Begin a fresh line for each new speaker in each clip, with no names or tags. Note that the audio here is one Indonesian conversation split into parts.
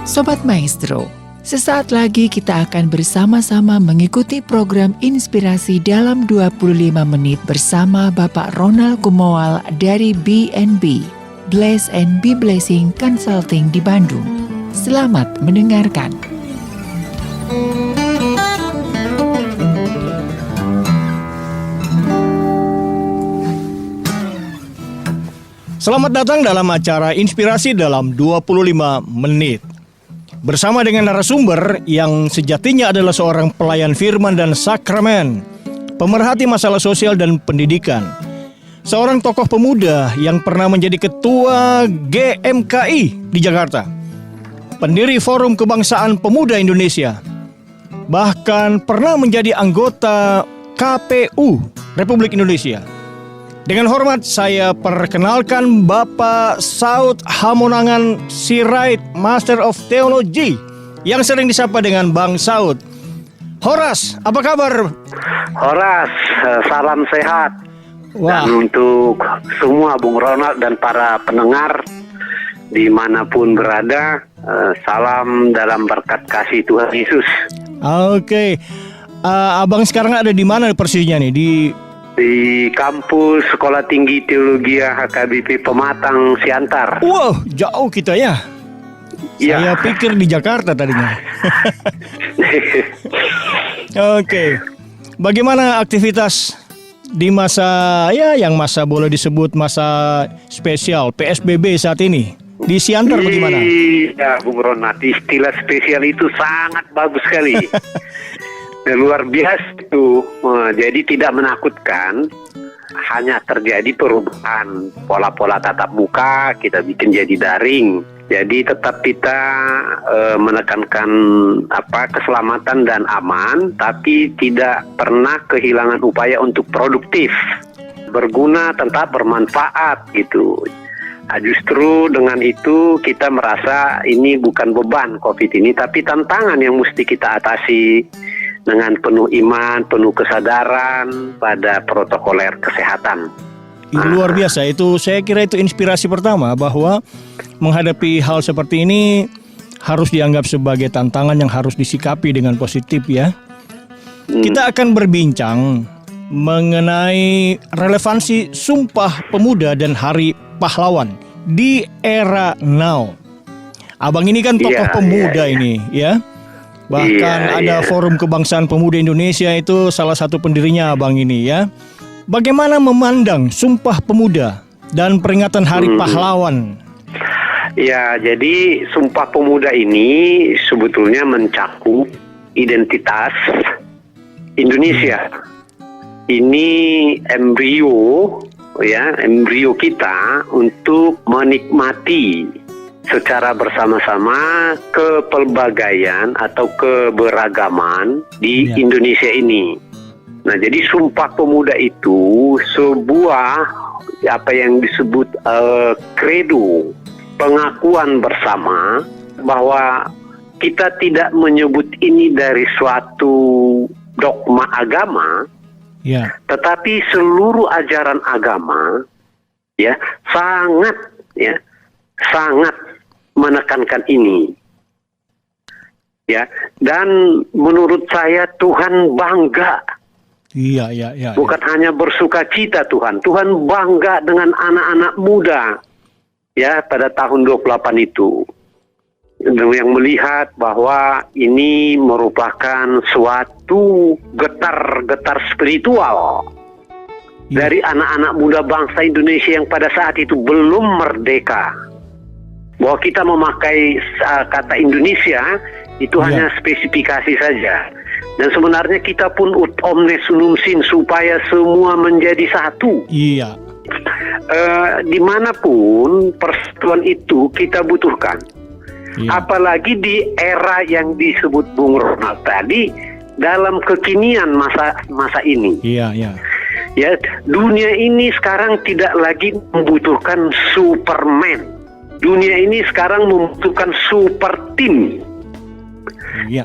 Sobat Maestro, sesaat lagi kita akan bersama-sama mengikuti program inspirasi dalam 25 menit bersama Bapak Ronald Gumoal dari BNB, Bless and Be Blessing Consulting di Bandung. Selamat mendengarkan.
Selamat datang dalam acara Inspirasi dalam 25 menit. Bersama dengan narasumber yang sejatinya adalah seorang pelayan firman dan sakramen, pemerhati masalah sosial dan pendidikan, seorang tokoh pemuda yang pernah menjadi ketua GMKI di Jakarta, pendiri Forum Kebangsaan Pemuda Indonesia, bahkan pernah menjadi anggota KPU Republik Indonesia. Dengan hormat saya perkenalkan Bapak Saud Hamonangan Sirait, Master of Theology, yang sering disapa dengan Bang Saud. Horas, apa kabar?
Horas, salam sehat.
Wah.
Dan untuk semua Bung Ronald dan para pendengar dimanapun berada, salam dalam berkat kasih Tuhan Yesus.
Oke, Abang sekarang ada di mana persisnya nih?
Di kampus Sekolah Tinggi Teologi HKBP Pematang, Siantar.
Wow, jauh kita ya.
Ya.
Saya pikir di Jakarta tadinya. Oke. Bagaimana aktivitas di masa boleh disebut masa spesial PSBB saat ini? Di Siantar bagaimana?
Iya, Bung Ronald, istilah spesial itu sangat bagus sekali. Luar biasa itu. Jadi tidak menakutkan, hanya terjadi perubahan pola-pola tatap muka, kita bikin jadi daring. Jadi tetap kita menekankan keselamatan dan aman, tapi tidak pernah kehilangan upaya untuk produktif, berguna, tetap bermanfaat gitu. Justru dengan itu kita merasa ini bukan beban COVID ini, tapi tantangan yang mesti kita atasi dengan penuh iman, penuh kesadaran pada protokoler kesehatan.
Luar biasa, itu saya kira itu inspirasi pertama bahwa menghadapi hal seperti ini harus dianggap sebagai tantangan yang harus disikapi dengan positif ya. Kita akan berbincang mengenai relevansi Sumpah Pemuda dan Hari Pahlawan di era now. Abang ini kan tokoh pemuda ini ya. Bahkan ada Forum Kebangsaan Pemuda Indonesia, itu salah satu pendirinya abang ini ya. Bagaimana memandang Sumpah Pemuda dan peringatan Hari Pahlawan?
Ya, jadi Sumpah Pemuda ini sebetulnya mencakup identitas Indonesia. Ini embrio kita untuk menikmati secara bersama-sama kepelbagaian atau keberagaman di Indonesia ini. Nah, jadi Sumpah Pemuda itu sebuah apa yang disebut kredo, pengakuan bersama bahwa kita tidak menyebut ini dari suatu dogma agama, tetapi seluruh ajaran agama sangat menekankan ini. Ya, dan menurut saya Tuhan bangga.
Iya.
Bukan hanya bersuka cita Tuhan bangga dengan anak-anak muda ya pada tahun 28 itu. Yang melihat bahwa ini merupakan suatu getar spiritual dari anak-anak muda bangsa Indonesia yang pada saat itu belum merdeka. Bahwa kita memakai kata Indonesia itu hanya spesifikasi saja. Dan sebenarnya kita pun ut omnes unum sin, supaya semua menjadi satu.
Iya.
Dimanapun persatuan itu kita butuhkan. Apalagi di era yang disebut Bung Ronald tadi, dalam kekinian masa ini.
Iya.
Ya, dunia ini sekarang tidak lagi membutuhkan Superman. Dunia ini sekarang membutuhkan super team.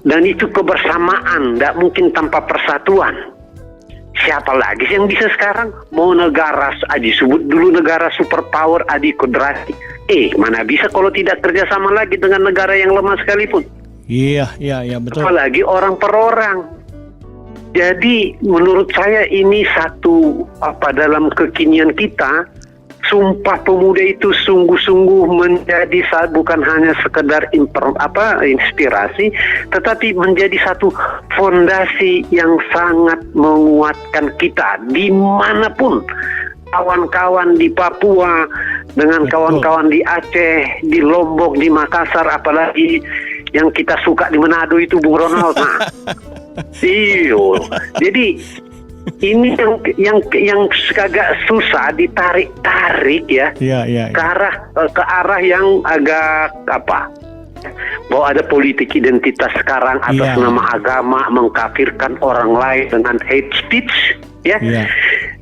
Dan itu kebersamaan, tidak mungkin tanpa persatuan. Siapa lagi yang bisa sekarang? Mau negara, disebut dulu negara superpower, adikodrasi. Mana bisa kalau tidak kerjasama lagi dengan negara yang lemah sekalipun.
Iya, betul.
Apalagi orang per orang. Jadi menurut saya ini satu dalam kekinian kita, Sumpah Pemuda itu sungguh-sungguh menjadi bukan hanya sekedar inspirasi, tetapi menjadi satu fondasi yang sangat menguatkan kita dimanapun. Kawan-kawan di Papua dengan kawan-kawan di Aceh, di Lombok, di Makassar, apalagi yang kita suka di Manado itu Bung Ronald. Nah, jadi ini yang agak susah ditarik-tarik ya. Ke arah yang agak bahwa ada politik identitas sekarang atas nama agama, mengkafirkan orang lain dengan hate speech ya.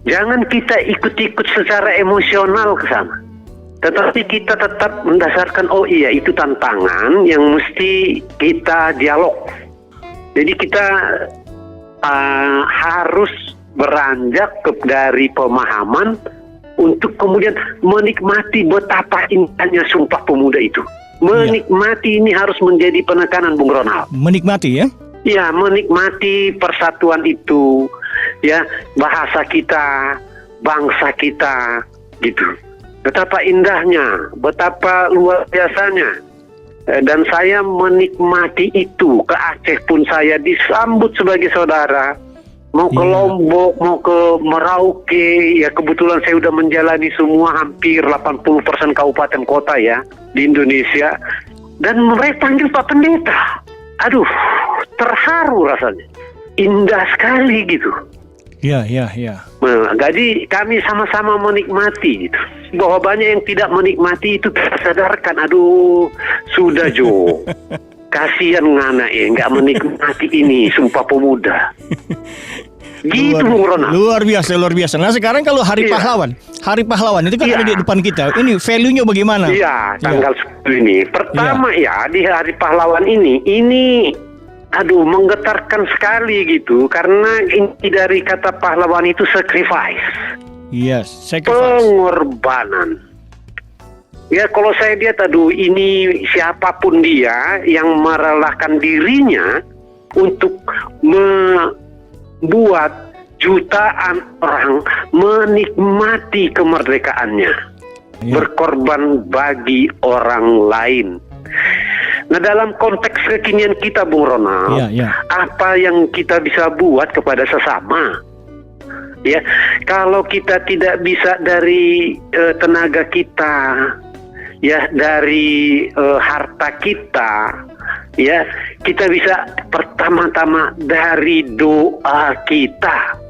Jangan kita ikut-ikut secara emosional ke sana. Tetapi kita tetap mendasarkan itu tantangan yang mesti kita dialog. Jadi kita harus beranjak dari pemahaman untuk kemudian menikmati betapa indahnya Sumpah Pemuda itu. Menikmati ini harus menjadi penekanan Bung Ronald.
Menikmati ya?
Ya, menikmati persatuan itu, ya, bahasa kita, bangsa kita, gitu. Betapa indahnya, betapa luar biasanya. Dan saya menikmati itu. Ke Aceh pun saya disambut sebagai saudara. Mau ke Lombok, mau ke Merauke, ya kebetulan saya udah menjalani semua hampir 80% kabupaten kota ya di Indonesia. Dan mereka panggil Pak Pendeta. Aduh, terharu rasanya. Indah sekali gitu.
Iya.
Nah, jadi kami sama-sama menikmati gitu. Bahwa banyak yang tidak menikmati itu kita sadarkan. Aduh, sudah Jo. Kasihan ngana nggak menikmati ini Sumpah Pemuda. Gitu Bung Ronald.
Luar biasa. Nah sekarang kalau Hari Pahlawan itu kan ada di depan kita. Ini value-nya bagaimana?
Iya, tanggal 10 ini. Pertama di Hari Pahlawan ini menggetarkan sekali gitu. Karena inti dari kata pahlawan itu sacrifice.
Yes, sacrifice.
Pengorbanan. Ya kalau saya lihat ini siapapun dia yang merelakan dirinya untuk membuat jutaan orang menikmati kemerdekaannya, berkorban bagi orang lain. Nah dalam konteks kekinian kita Bung Ronald, apa yang kita bisa buat kepada sesama? Ya, kalau kita tidak bisa dari tenaga kita, ya dari harta kita, ya kita bisa pertama-tama dari doa kita.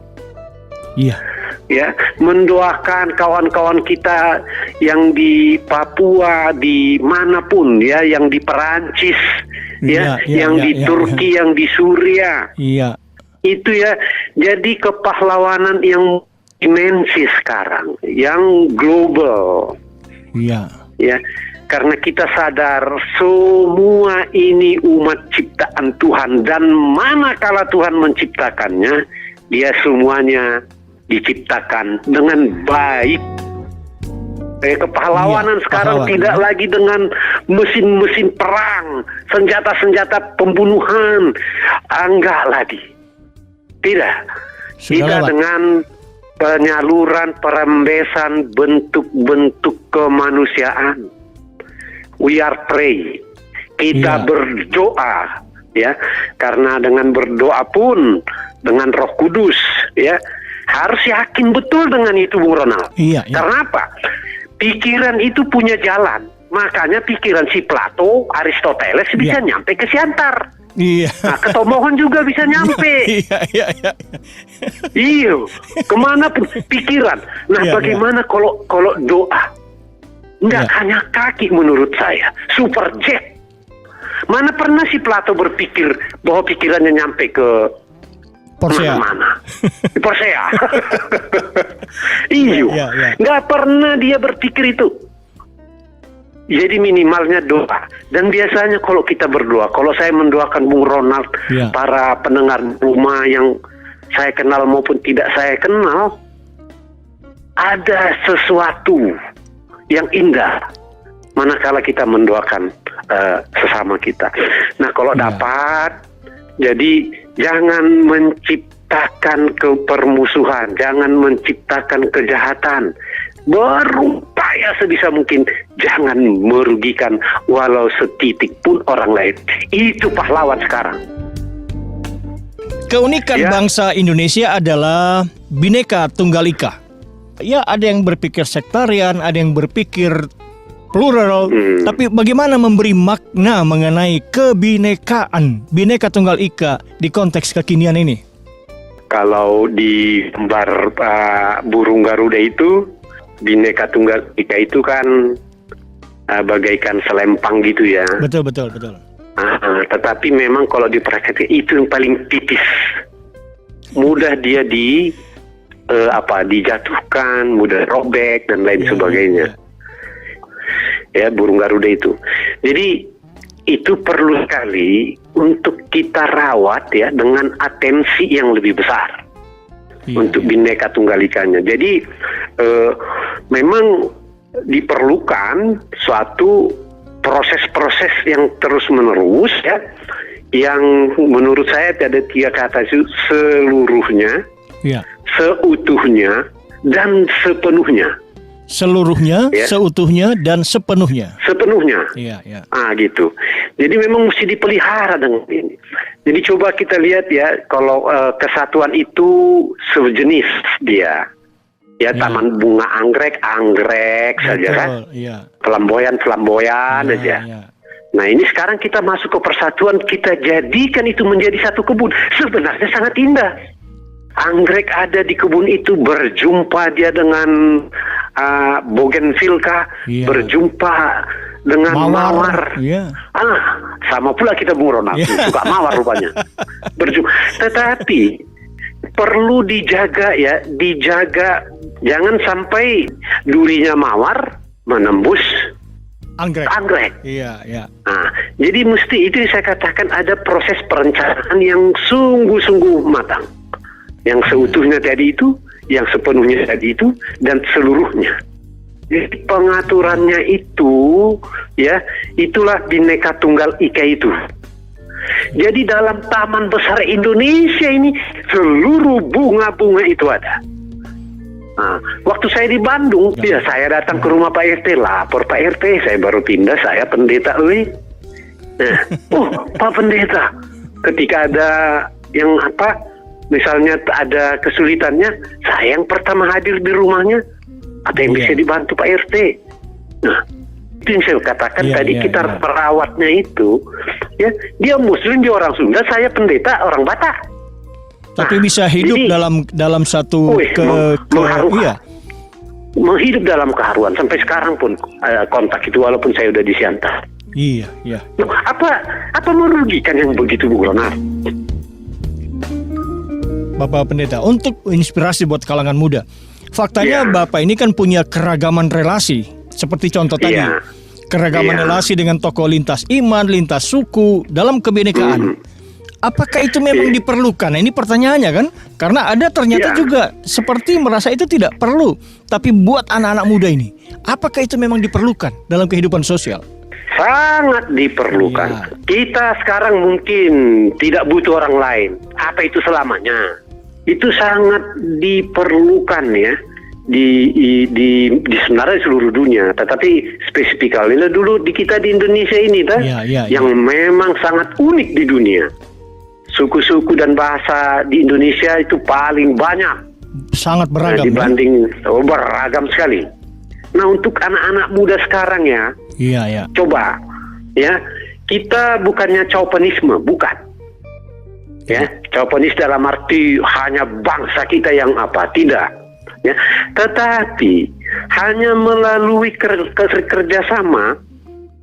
Ya, mendoakan kawan-kawan kita yang di Papua, di manapun ya, yang di Perancis, yang di Turki, yang di Suriah. Itu ya, jadi kepahlawanan yang dimensi sekarang, yang global. Ya, karena kita sadar semua ini umat ciptaan Tuhan, dan manakala Tuhan menciptakannya, dia semuanya diciptakan dengan baik. Kepahlawanan sekarang tidak lagi dengan mesin-mesin perang, senjata-senjata pembunuhan, enggak lagi. Tidak. Kita dengan penyaluran, perembesan bentuk-bentuk kemanusiaan. We are pray. Kita berdoa, ya, karena dengan berdoa pun dengan Roh Kudus, ya, harus yakin betul dengan itu Bung Ronald. Karena apa? Pikiran itu punya jalan. Makanya pikiran si Plato, Aristoteles bisa nyampe ke Siantar. Nah, ke Tomohon juga bisa nyampe. Kemana pun pikiran. Nah, bagaimana kalau doa? Nggak hanya kaki menurut saya, super jet. Mana pernah si Plato berpikir bahwa pikirannya nyampe ke mana-mana? Di Persea. Nggak pernah dia berpikir itu. Jadi minimalnya doa. Dan biasanya kalau kita berdoa, kalau saya mendoakan Bung Ronald, para pendengar rumah yang saya kenal maupun tidak saya kenal, ada sesuatu yang indah manakala kita mendoakan sesama kita. Nah, kalau dapat, jadi jangan menciptakan permusuhan, jangan menciptakan kejahatan. Berupaya sebisa mungkin jangan merugikan walau setitik pun orang lain. Itu pahlawan sekarang.
Keunikan bangsa Indonesia adalah Bhinneka Tunggal Ika. Ya, ada yang berpikir sektarian, ada yang berpikir plural, tapi bagaimana memberi makna mengenai kebinekaan Bhinneka Tunggal Ika di konteks kekinian ini?
Kalau di gambar burung Garuda itu, Bhinneka Tunggal Ika itu kan bagaikan selempang gitu ya.
Betul.
Tetapi memang kalau diperhatikan itu yang paling tipis, mudah dia dijatuhkan, mudah robek dan lain sebagainya. Ya, burung Garuda itu. Jadi itu perlu sekali untuk kita rawat ya dengan atensi yang lebih besar untuk Bhinneka Tunggal Ikanya. Jadi memang diperlukan suatu proses-proses yang terus-menerus ya, yang menurut saya ada 3 kata itu: seluruhnya, seutuhnya, dan sepenuhnya.
Seluruhnya, seutuhnya, dan sepenuhnya.
Sepenuhnya.
Iya.
Gitu. Jadi memang mesti dipelihara dengan ini. Jadi coba kita lihat ya, kalau kesatuan itu sejenis dia. Ya, taman bunga anggrek saja kan.
Iya.
Flamboyan aja.
Iya.
Nah, ini sekarang kita masuk ke persatuan, kita jadikan itu menjadi satu kebun. Sebenarnya sangat indah. Anggrek ada di kebun itu, berjumpa dia dengan bougainvillea, berjumpa dengan mawar. Sama pula kita Bung Ronald, suka mawar rupanya. Tetapi perlu dijaga ya, jangan sampai durinya mawar menembus anggrek. Iya. Nah, jadi mesti itu saya katakan ada proses perencanaan yang sungguh-sungguh matang. Yang seutuhnya tadi itu, yang sepenuhnya tadi itu, dan seluruhnya. Jadi pengaturannya itu, ya, itulah Bhinneka Tunggal Ika itu. Jadi dalam Taman Besar Indonesia ini, seluruh bunga-bunga itu ada. Nah, waktu saya di Bandung, saya datang ke rumah Pak RT, lapor Pak RT, saya baru pindah, saya pendeta. Pak Pendeta, ketika ada yang misalnya ada kesulitannya, saya yang pertama hadir di rumahnya. Ada yang bisa dibantu Pak RT. Nah, itu yang saya katakan tadi, kita perawatnya itu, ya, dia Muslim, dia orang Sunda, saya pendeta orang Batak.
Tapi bisa hidup jadi, dalam satu
menghidup dalam keharuan sampai sekarang pun kontak itu, walaupun saya udah di Siantar.
Iya.
Apa merugikan yang begitu, Bu Ronald?
Bapak Pendeta, untuk inspirasi buat kalangan muda. Faktanya Bapak ini kan punya keragaman relasi, seperti contoh tadi. Keragaman relasi dengan tokoh lintas iman, lintas suku, dalam kebinekaan. Apakah itu memang diperlukan? Nah, ini pertanyaannya kan. Karena ada ternyata juga seperti merasa itu tidak perlu. Tapi buat anak-anak muda ini, apakah itu memang diperlukan dalam kehidupan sosial?
Sangat diperlukan. Kita sekarang mungkin tidak butuh orang lain. Apa itu selamanya? Itu sangat diperlukan ya di sebenarnya seluruh dunia, tetapi spesifiknya dulu di kita di Indonesia ini yang memang sangat unik di dunia. Suku-suku dan bahasa di Indonesia itu paling banyak,
sangat beragam
dibanding beragam sekali. Nah, untuk anak-anak muda sekarang ya, coba ya, kita bukannya chauvinisme, bukan. Ya, chauvinis dalam arti hanya bangsa kita yang tidak, ya. Tetapi hanya melalui kerjasama,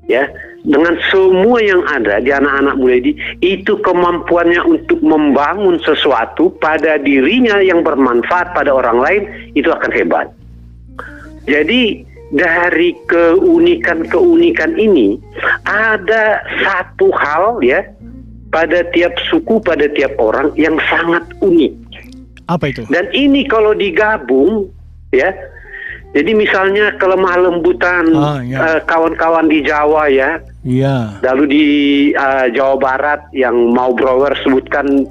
ya, dengan semua yang ada di anak-anak muda ini, itu kemampuannya untuk membangun sesuatu pada dirinya yang bermanfaat pada orang lain, itu akan hebat. Jadi dari keunikan ini ada satu hal ya, pada tiap suku, pada tiap orang yang sangat unik.
Apa itu?
Dan ini kalau digabung ya, Jadi misalnya kelemah lembutan kawan-kawan di Jawa ya, lalu di Jawa Barat yang mau Brouwer sebutkan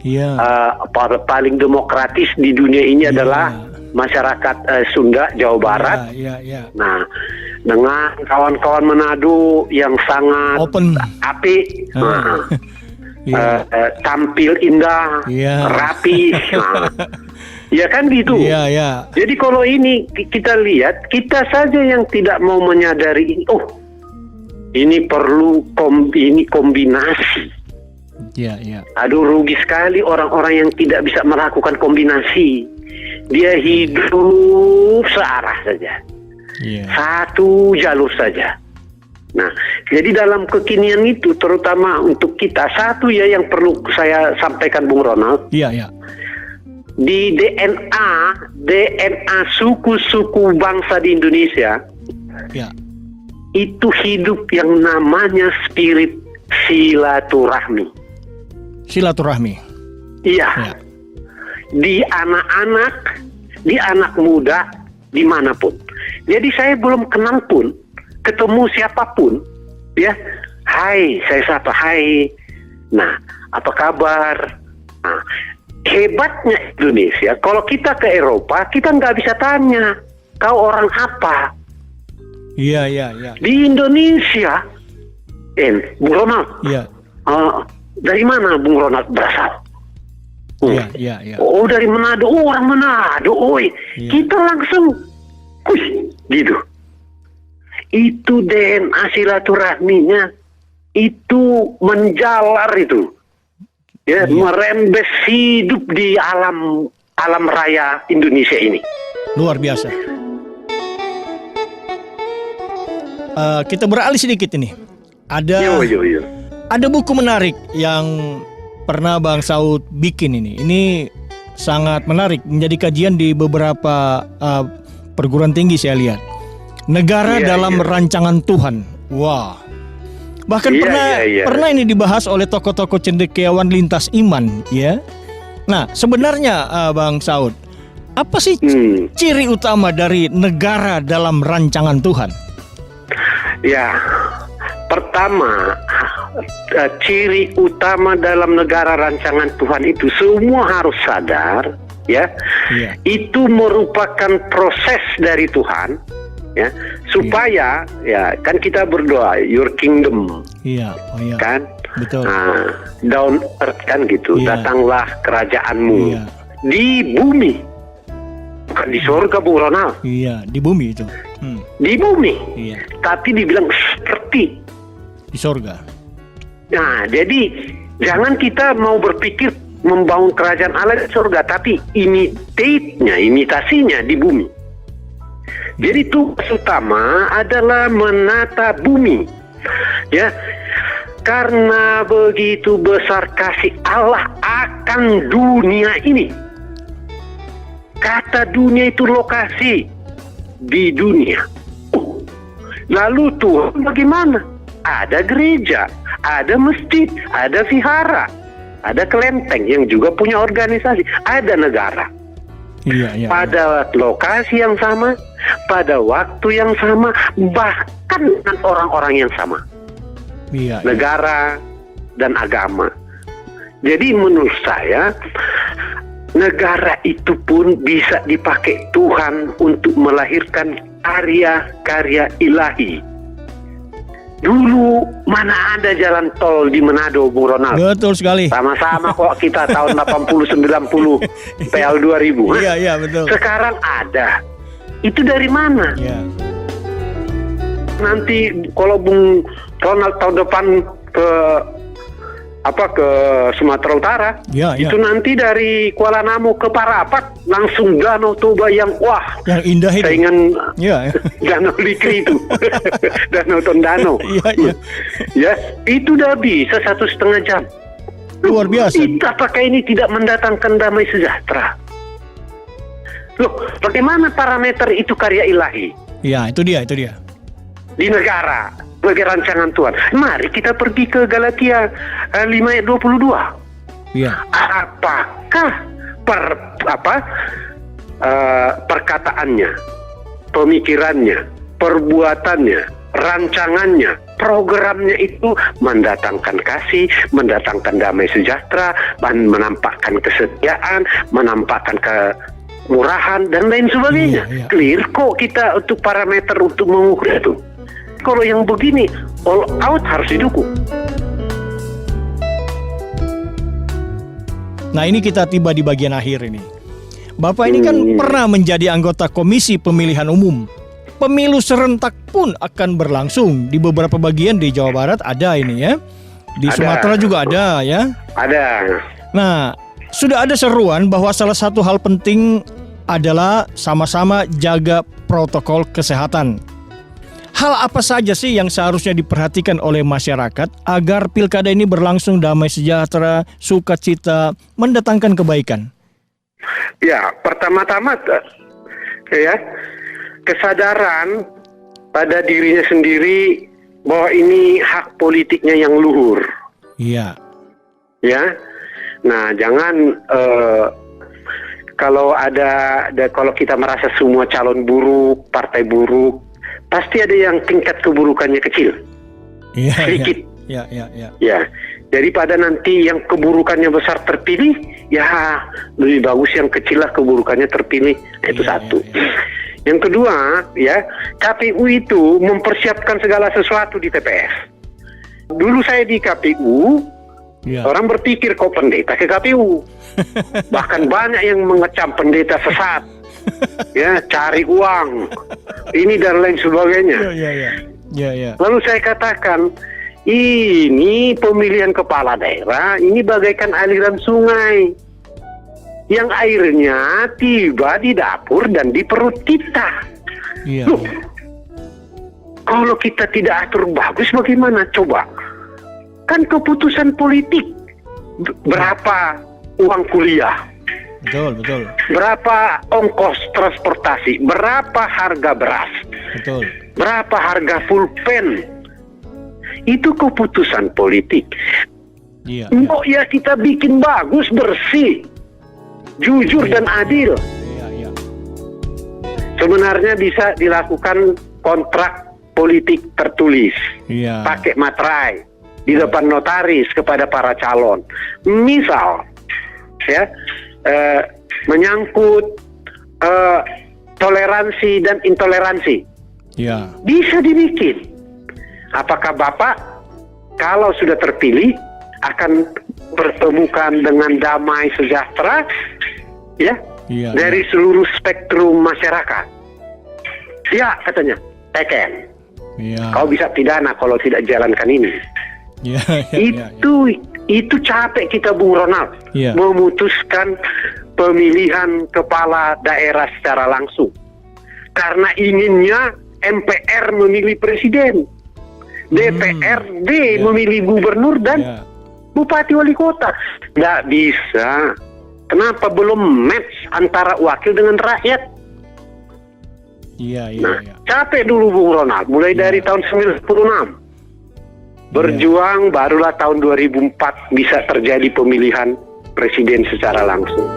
paling demokratis di dunia ini adalah masyarakat Sunda Jawa Barat. Nah, dengan kawan-kawan Manado yang sangat apik, tampil indah, rapi. Ya kan gitu. Jadi kalau ini kita lihat, kita saja yang tidak mau menyadari ini. Oh, ini perlu ini kombinasi. Aduh, rugi sekali orang-orang yang tidak bisa melakukan kombinasi. Dia hidup searah saja, satu jalur saja. Nah, jadi dalam kekinian itu, terutama untuk kita, satu ya yang perlu saya sampaikan, Bung Ronald. Di DNA suku-suku bangsa di Indonesia itu hidup yang namanya spirit silaturahmi. Iya. Di anak-anak, di anak muda, dimanapun. Jadi saya belum kenal pun, ketemu siapapun, ya, hai, saya sapa, hai. Nah, apa kabar? Nah, hebatnya Indonesia, kalau kita ke Eropa, kita nggak bisa tanya, kau orang apa? Di Indonesia, Bung Ronald, dari mana Bung Ronald berasal? Oh, dari Manado. Oh, orang Manado. Kita langsung, gitu. Itu DNA silaturahminya, itu menjalar itu. Merembes hidup di alam raya Indonesia ini.
Luar biasa. Kita beralih sedikit ini. Ada buku menarik yang pernah Bang Saud bikin ini. Ini sangat menarik, menjadi kajian di beberapa perguruan tinggi saya lihat. Negara dalam rancangan Tuhan. Wah. Bahkan pernah ini dibahas oleh tokoh-tokoh cendekiawan lintas iman, ya. Nah, sebenarnya Bang Saud, apa sih ciri utama dari negara dalam rancangan Tuhan?
Ya, pertama, ciri utama dalam negara rancangan Tuhan itu semua harus sadar, ya. Itu merupakan proses dari Tuhan. Ya, supaya ya kan kita berdoa your kingdom, kan, betul. Nah, down earth kan gitu, datanglah kerajaanmu di bumi, bukan di surga, Bung Ronald.
Di bumi itu.
Di bumi, tapi dibilang seperti
di surga.
Nah, jadi jangan kita mau berpikir membangun kerajaan Allah di surga, tapi imitasinya di bumi. Jadi tugas utama adalah menata bumi, ya, karena begitu besar kasih Allah akan dunia ini. Kata dunia itu lokasi di dunia. Lalu Tuhan bagaimana? Ada gereja, ada masjid, ada vihara, ada kelenteng yang juga punya organisasi, ada negara. Pada lokasi yang sama, pada waktu yang sama, bahkan dengan orang-orang yang sama. Negara dan agama. Jadi menurut saya, negara itu pun bisa dipakai Tuhan untuk melahirkan karya-karya ilahi. Dulu mana ada jalan tol di Manado, Bung Ronald?
Betul sekali.
Sama-sama kok kita tahun 80-90 PL 2000.
Iya, betul.
Sekarang ada. Itu dari mana? Nanti kalau Bung Ronald tahun depan ke Sumatera Utara, itu nanti dari Kuala Namu ke Parapat langsung Danau Toba yang yang indah itu. Saingan Danau Likri itu, Danau Tondano. Ya, itu udah bisa 1,5 jam.
Luar biasa.
Apakah ini tidak mendatangkan damai sejahtera? Loh, bagaimana parameter itu karya ilahi?
Ya, itu dia.
Di negara sebagai rancangan Tuhan. Mari kita pergi ke Galatia 5:22. Apakah perkataannya, pemikirannya, perbuatannya, rancangannya, programnya itu mendatangkan kasih, mendatangkan damai sejahtera, menampakkan kesetiaan, menampakkan kemurahan dan lain sebagainya. Clear kok kita untuk parameter untuk mengukur itu. Kalau yang begini all out harus didukung.
Nah, ini kita tiba di bagian akhir ini. Bapak ini kan pernah menjadi anggota Komisi Pemilihan Umum. Pemilu serentak pun akan berlangsung di beberapa bagian di Jawa Barat ada ini ya. Di Sumatera juga ada ya.
Ada.
Nah, sudah ada seruan bahwa salah satu hal penting adalah sama-sama jaga protokol kesehatan. Hal apa saja sih yang seharusnya diperhatikan oleh masyarakat agar pilkada ini berlangsung damai sejahtera, sukacita, mendatangkan kebaikan?
Ya, pertama-tama ya, kesadaran pada dirinya sendiri bahwa ini hak politiknya yang luhur.
Iya.
Ya. Nah, jangan kalau kalau kita merasa semua calon buruk, partai buruk, pasti ada yang tingkat keburukannya kecil.
Iya,
sedikit.
Iya.
Ya. Daripada nanti yang keburukannya besar terpilih, ya lebih bagus yang kecil lah keburukannya terpilih. Nah, itu satu.
Iya.
Yang kedua, ya, KPU itu mempersiapkan segala sesuatu di TPS. Dulu saya di KPU, orang berpikir kok pendeta ke KPU. Bahkan banyak yang mengecam pendeta sesat. Ya, cari uang. Ini dan lain sebagainya.
Iya.
Lalu saya katakan, ini pemilihan kepala daerah, ini bagaikan aliran sungai. Yang airnya tiba di dapur dan di perut kita. Loh, kalau kita tidak atur bagus bagaimana? Coba. Kan keputusan politik. Berapa uang kuliah?
Betul.
Berapa ongkos transportasi? Berapa harga beras?
Betul.
Berapa harga pulpen? Itu keputusan politik.
Iya.
Oh ya, kita bikin bagus, bersih, jujur dan adil.
Iya.
Sebenarnya bisa dilakukan kontrak politik tertulis.
Iya.
Pakai materai di depan notaris kepada para calon. Misal, ya, menyangkut toleransi dan intoleransi.
Iya.
Bisa dibikin. Apakah Bapak kalau sudah terpilih akan bertemukan dengan damai sejahtera, ya, dari seluruh spektrum masyarakat? Ya, katanya, teken. Kau bisa pidana kalau tidak jalankan ini. Itu capek kita, Bung Ronald, memutuskan pemilihan kepala daerah secara langsung. Karena inginnya MPR memilih presiden, DPRD memilih gubernur dan bupati wali kota. Nggak bisa. Kenapa belum match antara wakil dengan rakyat? Nah, capek dulu Bung Ronald, mulai dari tahun 96. Berjuang, barulah tahun 2004 bisa terjadi pemilihan presiden secara langsung.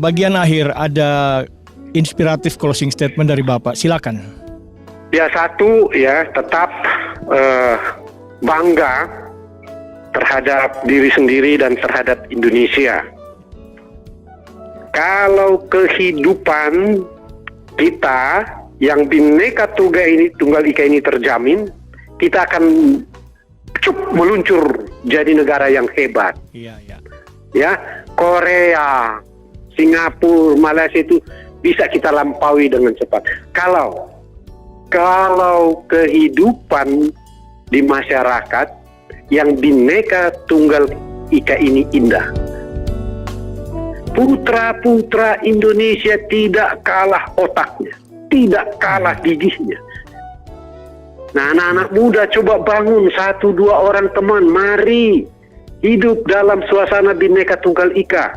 Bagian akhir ada inspiratif closing statement dari Bapak, silakan.
Ya, satu, ya, tetap bangga terhadap diri sendiri dan terhadap Indonesia. Kalau kehidupan kita yang Bhinneka Tunggal Ika ini terjamin, kita akan meluncur jadi negara yang hebat. Ya, Korea, Singapura, Malaysia itu bisa kita lampaui dengan cepat. Kalau kehidupan di masyarakat yang Bhinneka Tunggal Ika ini indah. Putra-putra Indonesia tidak kalah otaknya, tidak kalah gigihnya. Nah, anak-anak muda coba bangun 1-2 orang teman, mari hidup dalam suasana Bhinneka Tunggal Ika.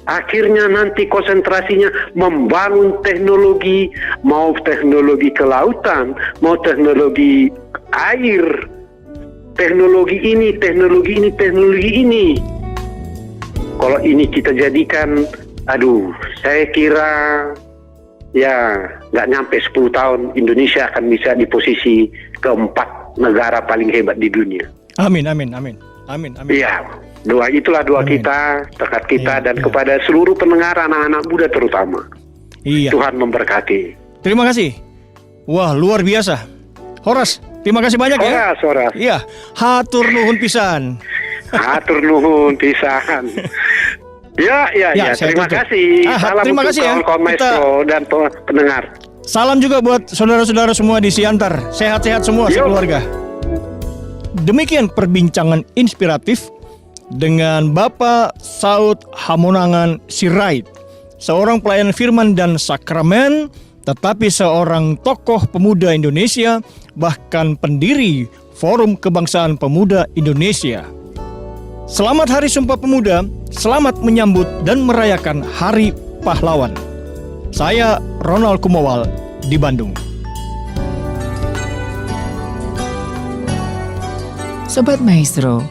Akhirnya nanti konsentrasinya membangun teknologi, mau teknologi kelautan, mau teknologi air, teknologi ini. Kalau ini kita jadikan Aduh, saya kira ya nggak nyampe 10 tahun Indonesia akan bisa di posisi keempat negara paling hebat di dunia.
Amin.
Iya, itulah doa
Amin.
kita, tekad kita,
Iya,
dan
iya.
kepada seluruh pendengar anak-anak muda terutama.
Iya.
Tuhan memberkati.
Terima kasih. Wah, luar biasa. Horas, terima kasih banyak ya.
Horas.
Iya, hatur nuhun pisan.
Hatur nuhun pisan. Ya,
saya
terima
tutup.
kasih. Salam
Terima
untuk
kasih ya.
kawan-kawan maestro dan pendengar.
Salam juga buat saudara-saudara semua di Siantar. Sehat-sehat semua
Yuk.
sekeluarga. Demikian perbincangan inspiratif dengan Bapak Saud Hamonangan Sirait, seorang pelayan firman dan sakramen, tetapi seorang tokoh pemuda Indonesia, bahkan pendiri Forum Kebangsaan Pemuda Indonesia. Selamat Hari Sumpah Pemuda, selamat menyambut dan merayakan Hari Pahlawan. Saya Ronald Kumowal di Bandung.
Sobat Maestro,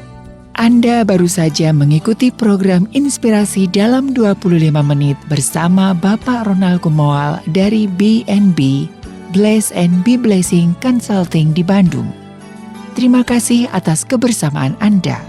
Anda baru saja mengikuti program Inspirasi dalam 25 menit bersama Bapak Ronald Kumowal dari BNB, Bless and Be Blessing Consulting di Bandung. Terima kasih atas kebersamaan Anda.